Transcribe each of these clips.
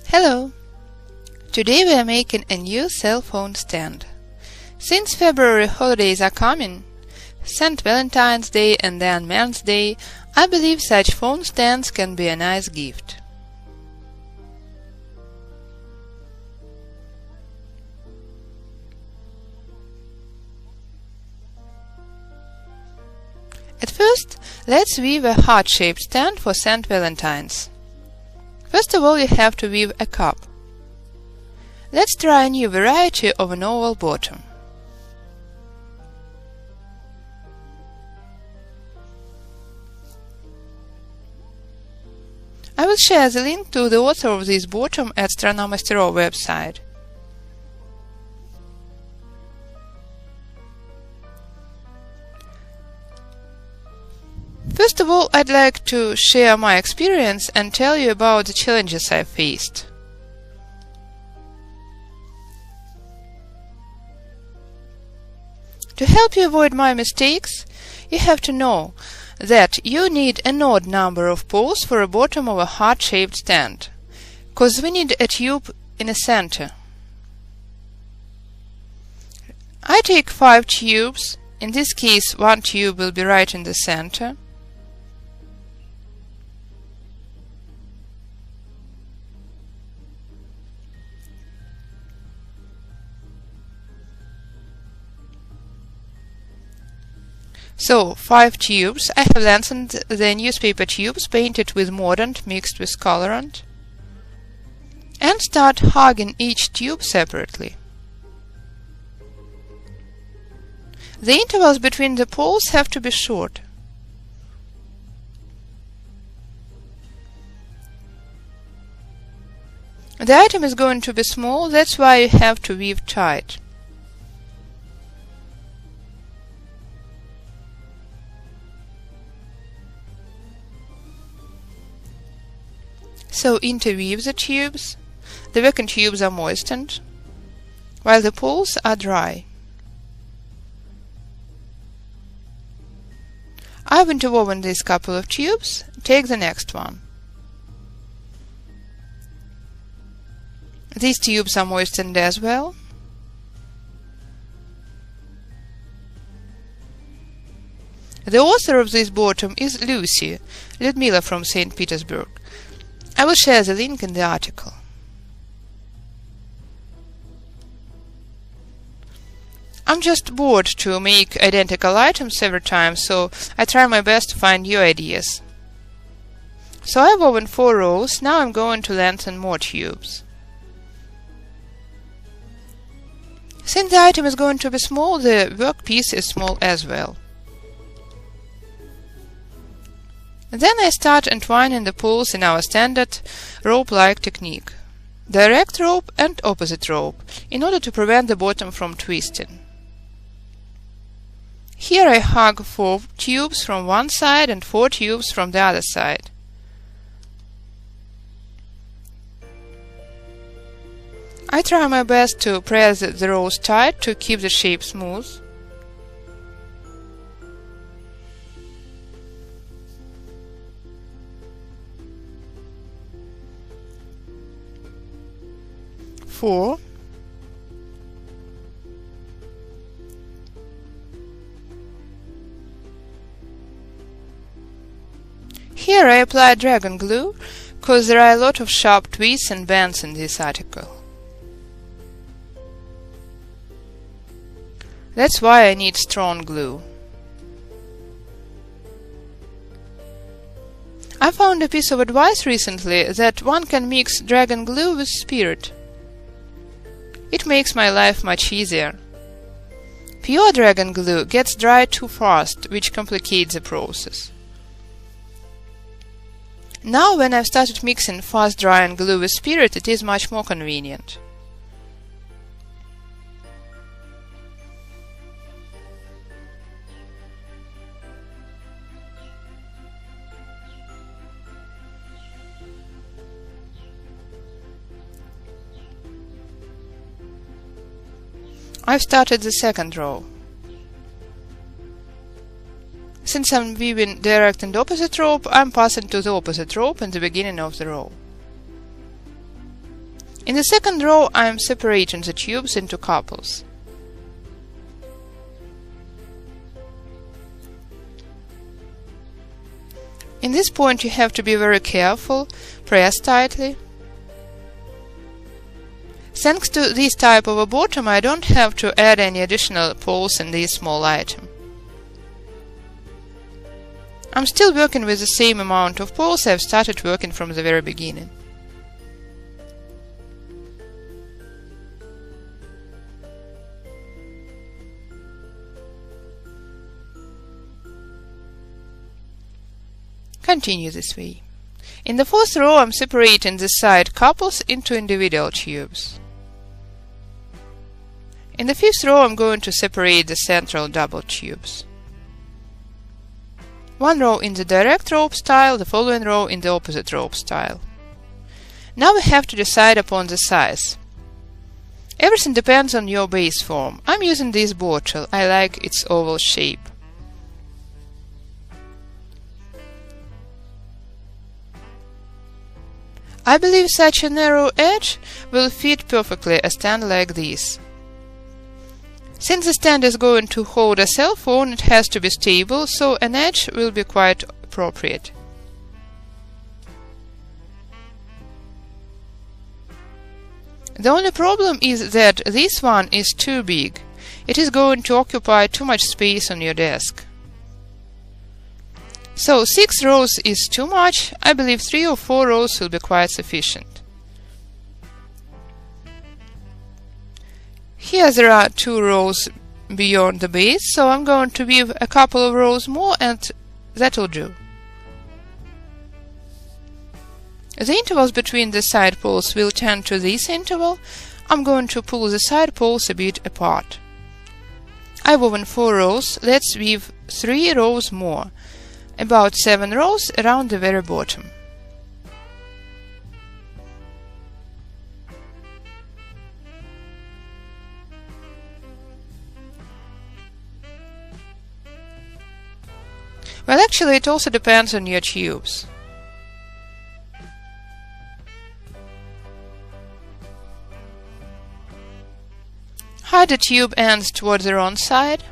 Hello! Today we are making a new cell phone stand. Since February holidays are coming, St. Valentine's Day and then Men's Day, I believe such phone stands can be a nice gift. At first, let's weave a heart-shaped stand for St. Valentine's. First of all, you have to weave a cup. Let's try a new variety of an oval bottom. I will share the link to the author of this bottom at Strana.Mastero website. First of all, I'd like to share my experience and tell you about the challenges I faced. To help you avoid my mistakes, you have to know that you need an odd number of poles for a bottom of a heart-shaped stand, cause we need a tube in the center. I take 5 tubes. In this case, 1 tube will be right in the center. So, 5 tubes. I have lengthened the newspaper tubes, painted with mordant mixed with colorant, and start hugging each tube separately. The intervals between the poles have to be short. The item is going to be small, that's why you have to weave tight. So interweave the tubes. The vacant tubes are moistened, while the poles are dry. I've interwoven these couple of tubes. Take the next one. These tubes are moistened as well. The author of this bottom is Lucy, Lyudmila from St. Petersburg. I will share the link in the article. I'm just bored to make identical items every time, so I try my best to find new ideas. So I've woven 4 rows, now I'm going to lengthen more tubes. Since the item is going to be small, the workpiece is small as well. Then I start entwining the poles in our standard rope-like technique, direct rope and opposite rope, in order to prevent the bottom from twisting. Here I hug 4 tubes from one side and 4 tubes from the other side. I try my best to press the rows tight to keep the shape smooth. Four. Here I apply dragon glue, cause there are a lot of sharp twists and bends in this article. That's why I need strong glue. I found a piece of advice recently that one can mix dragon glue with spirit. It makes my life much easier. Pure dragon glue gets dry too fast, which complicates the process. Now, when I've started mixing fast-drying glue with spirit, it is much more convenient. I've started the second row. Since I'm weaving direct and opposite rope, I'm passing to the opposite rope in the beginning of the row. In the second row I am separating the tubes into couples. In this point you have to be very careful, press tightly. Thanks to this type of a bottom, I don't have to add any additional poles in this small item. I'm still working with the same amount of poles I've started working from the very beginning. Continue this way. In the fourth row I'm separating the side couples into individual tubes. In the fifth row I'm going to separate the central double tubes. One row in the direct rope style, the following row in the opposite rope style. Now we have to decide upon the size. Everything depends on your base form. I'm using this bottle. I like its oval shape. I believe such a narrow edge will fit perfectly a stand like this. Since the stand is going to hold a cell phone, it has to be stable, so an edge will be quite appropriate. The only problem is that this one is too big. It is going to occupy too much space on your desk. So 6 rows is too much. I believe 3 or 4 rows will be quite sufficient. Here there are 2 rows beyond the base, so I'm going to weave a couple of rows more and that'll do. The intervals between the side poles will tend to this interval. I'm going to pull the side poles a bit apart. I've woven 4 rows, let's weave 3 rows more. About 7 rows around the very bottom. Well, actually it also depends on your tubes. Hide the tube ends towards the wrong side.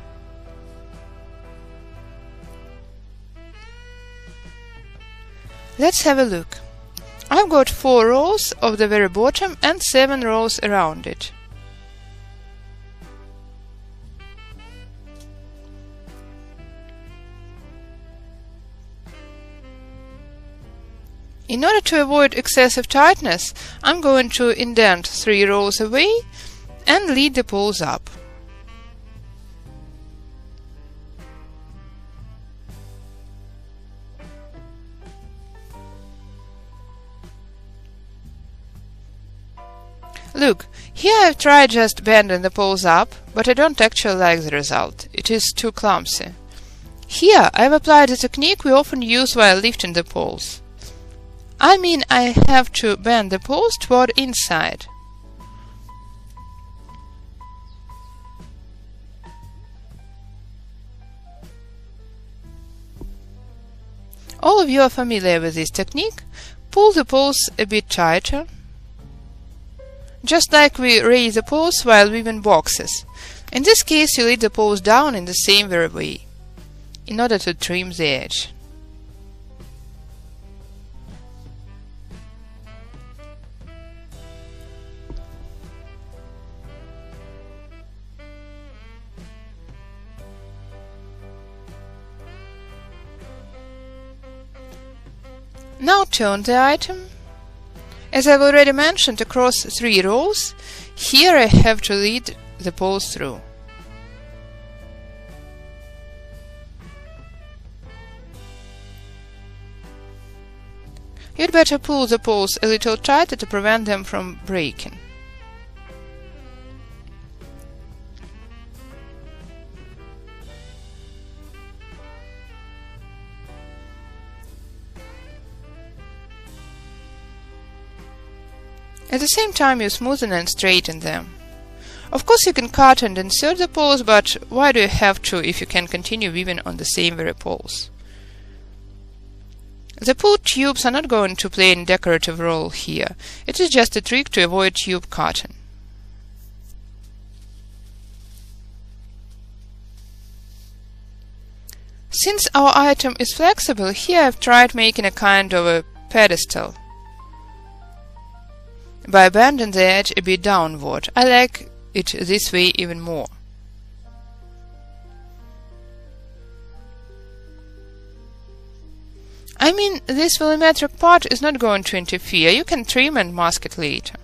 Let's have a look. I've got 4 rows of the very bottom and 7 rows around it. In order to avoid excessive tightness, I'm going to indent 3 rows away and lead the poles up. Look, here I've tried just bending the poles up, but I don't actually like the result. It is too clumsy. Here I've applied a technique we often use while lifting the poles. I mean, I have to bend the poles toward inside. All of you are familiar with this technique. Pull the poles a bit tighter, just like we raise the poles while weaving boxes. In this case, you lead the poles down in the same very way, in order to trim the edge. Now turn the item. As I've already mentioned, across 3 rows, here I have to lead the poles through. You'd better pull the poles a little tighter to prevent them from breaking. At the same time, you smoothen and straighten them. Of course, you can cut and insert the poles, but why do you have to if you can continue weaving on the same very poles? The pulled tubes are not going to play any decorative role here. It is just a trick to avoid tube cutting. Since our item is flexible, here I've tried making a kind of a pedestal by bending the edge a bit downward. I like it this way even more. I mean, this volumetric part is not going to interfere. You can trim and mask it later.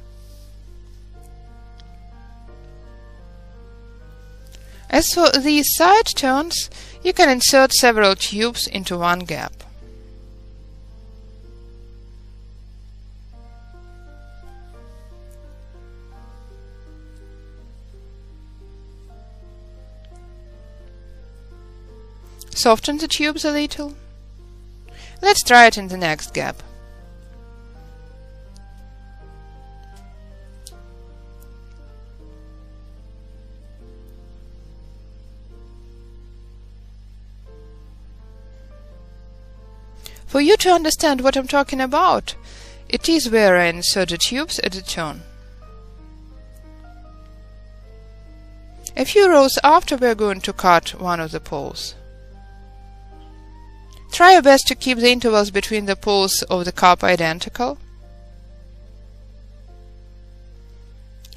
As for these side turns, you can insert several tubes into one gap. Soften the tubes a little. Let's try it in the next gap. For you to understand what I'm talking about, it is where I insert the tubes at the turn. A few rows after, we are going to cut one of the poles. Try your best to keep the intervals between the poles of the cup identical.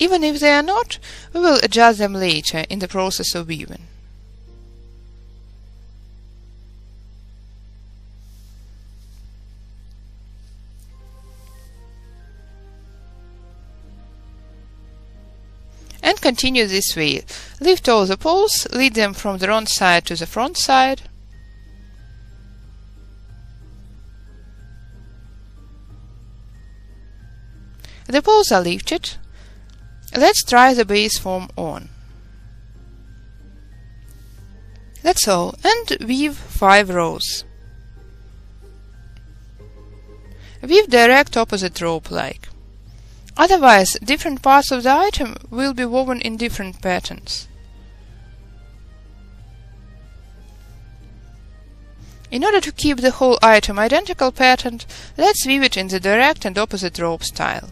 Even if they are not, we will adjust them later in the process of weaving. And continue this way. Lift all the poles, lead them from the wrong side to the front side. The poles are lifted. Let's try the base form on. That's all, and weave 5 rows. Weave direct opposite rope-like. Otherwise, different parts of the item will be woven in different patterns. In order to keep the whole item identical patterned, let's weave it in the direct and opposite rope style.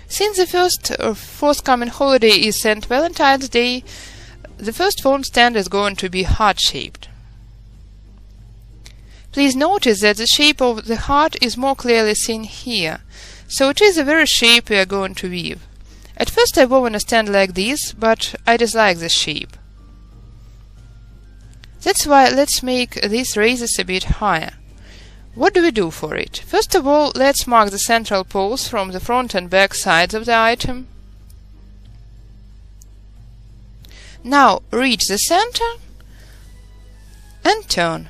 Since the first forthcoming holiday is St. Valentine's Day, the first phone stand is going to be heart-shaped. Please notice that the shape of the heart is more clearly seen here, so it is the very shape we are going to weave. At first I wove a stand like this, but I dislike this shape. That's why let's make these raises a bit higher. What do we do for it? First of all, let's mark the central poles from the front and back sides of the item. Now reach the center and turn.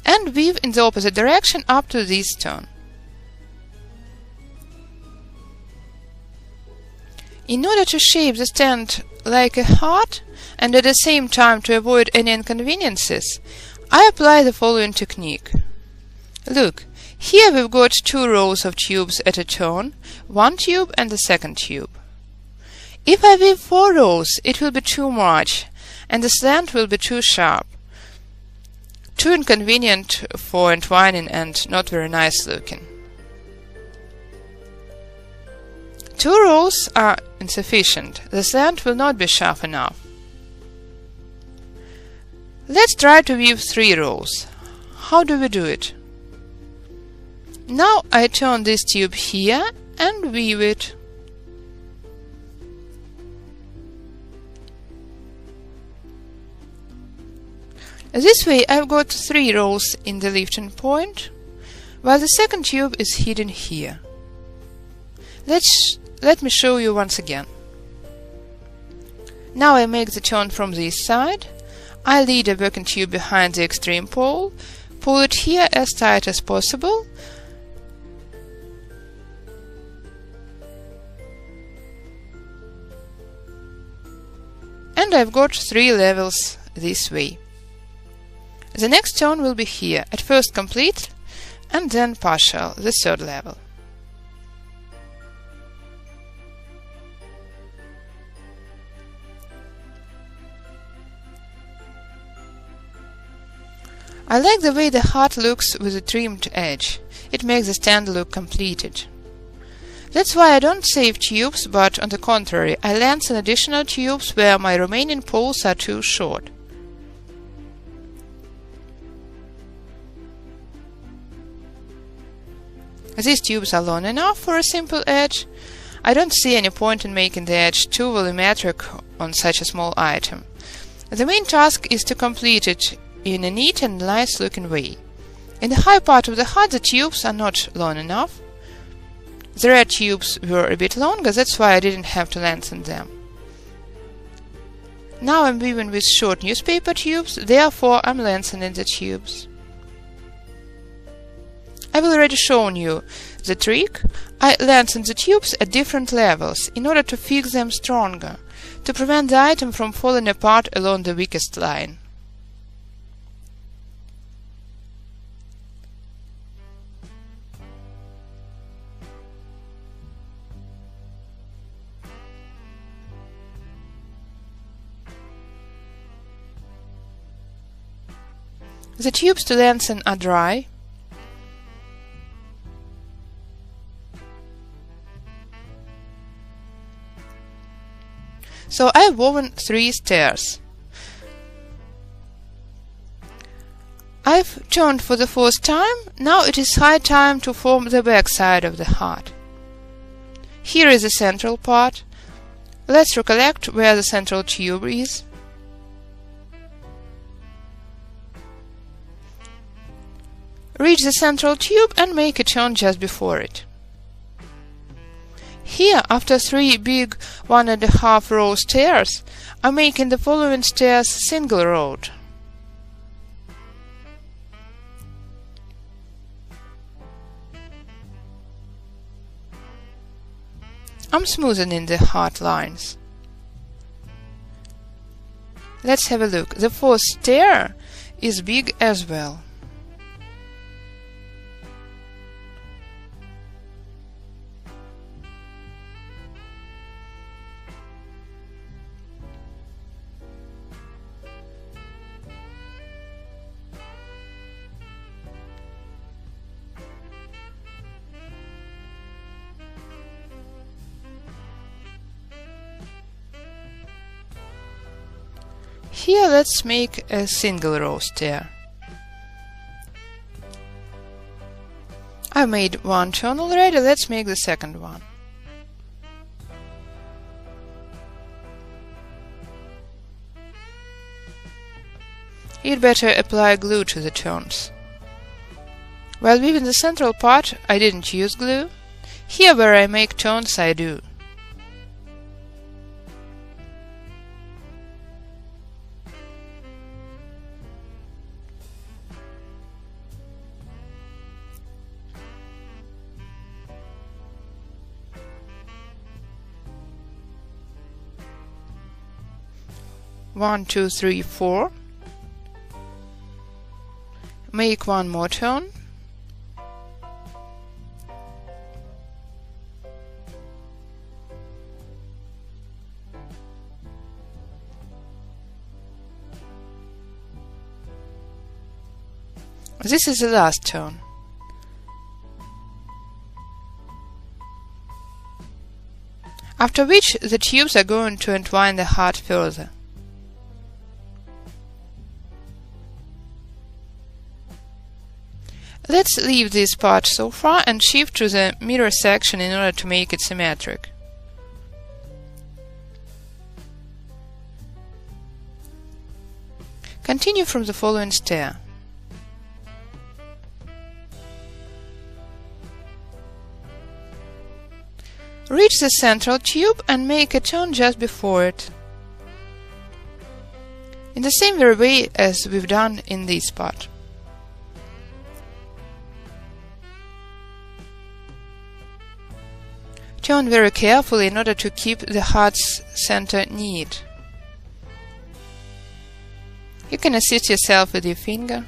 And weave in the opposite direction up to this turn. In order to shape the stand like a heart, and at the same time to avoid any inconveniences, I apply the following technique. Look, here we've got 2 rows of tubes at a turn, 1 tube and the second tube. If I weave 4 rows, it will be too much, and the slant will be too sharp. Too inconvenient for entwining and not very nice looking. 2 rows are insufficient. The slant will not be sharp enough. Let's try to weave 3 rows. How do we do it? Now I turn this tube here and weave it. This way I've got 3 rows in the lifting point, while the second tube is hidden here. Let me show you once again. Now I make the turn from this side. I lead a working tube behind the extreme pole, pull it here as tight as possible, and I've got 3 levels this way. The next turn will be here, at first complete and then partial, the 3rd level. I like the way the heart looks with a trimmed edge. It makes the stand look completed. That's why I don't save tubes, but on the contrary, I lengthen additional tubes where my remaining poles are too short. These tubes are long enough for a simple edge. I don't see any point in making the edge too volumetric on such a small item. The main task is to complete it in a neat and nice-looking way. In the high part of the heart, the tubes are not long enough. The red tubes were a bit longer, that's why I didn't have to lengthen them. Now I'm weaving with short newspaper tubes, therefore I'm lengthening the tubes. I've already shown you the trick. I lengthen the tubes at different levels in order to fix them stronger, to prevent the item from falling apart along the weakest line. The tubes to lengthen are dry. So I've woven 3 stairs. I've turned for the 4th time. Now it is high time to form the back side of the heart. Here is the central part. Let's recollect where the central tube is. Reach the central tube and make a turn just before it. Here, after 3 big 1.5 row stairs, I'm making the following stairs single-rowed. I'm smoothing the heart lines. Let's have a look. The 4th stair is big as well. Here let's make a single row stair. I made 1 turn already, let's make the second one. You'd better apply glue to the turns. While weaving the central part, I didn't use glue. Here where I make turns, I do. One, two, three, 4. Make 1 more turn. This is the last turn. After which the tubes are going to entwine the heart further. Let's leave this part so far and shift to the mirror section in order to make it symmetric. Continue from the following stair. Reach the central tube and make a turn just before it, in the same very way as we've done in this part. Turn very carefully in order to keep the heart's center neat. You can assist yourself with your finger.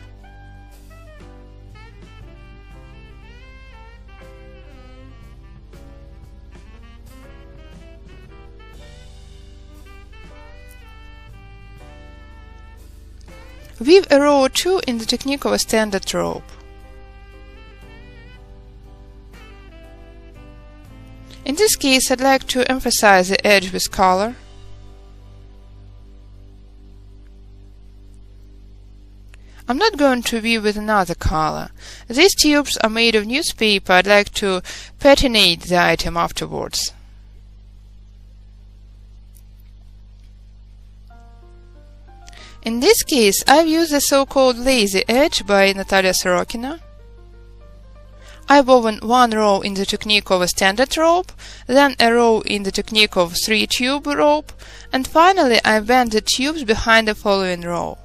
Weave a row or two in the technique of a standard rope. In this case, I'd like to emphasize the edge with color. I'm not going to weave with another color. These tubes are made of newspaper. I'd like to patinate the item afterwards. In this case, I've used the so-called lazy edge by Natalia Sorokina. I've woven one row in the technique of a standard rope, then a row in the technique of 3-tube rope, and finally I've bent the tubes behind the following row.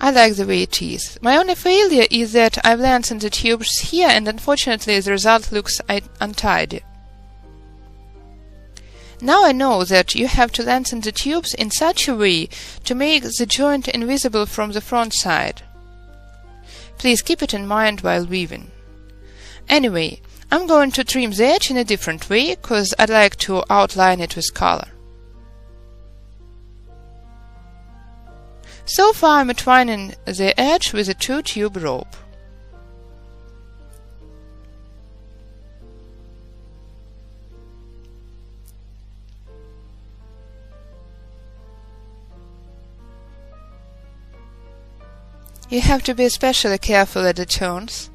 I like the way it is. My only failure is that I've lengthened the tubes here, and unfortunately the result looks untidy. Now I know that you have to lengthen the tubes in such a way to make the joint invisible from the front side. Please keep it in mind while weaving. Anyway, I'm going to trim the edge in a different way, because I'd like to outline it with color. So far I'm twining the edge with a 2-tube rope. You have to be especially careful at the turns.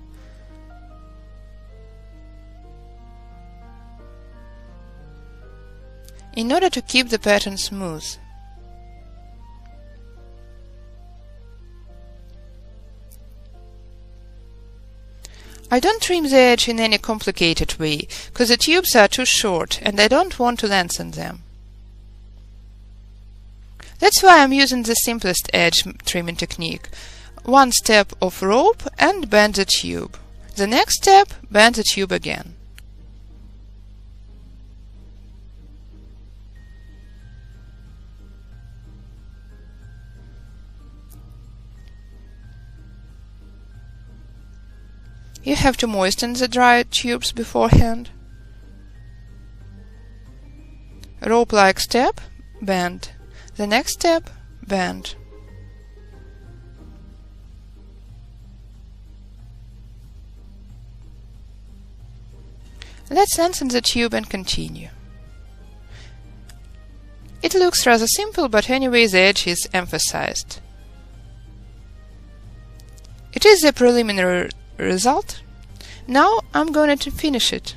In order to keep the pattern smooth. I don't trim the edge in any complicated way, because the tubes are too short and I don't want to lengthen them. That's why I'm using the simplest edge trimming technique. One step of rope and bend the tube. The next step, bend the tube again. You have to moisten the dried tubes beforehand. Rope-like step, bend. The next step, bend. Let's lengthen the tube and continue. It looks rather simple, but anyway the edge is emphasized. It is the preliminary result. Now I'm going to finish it.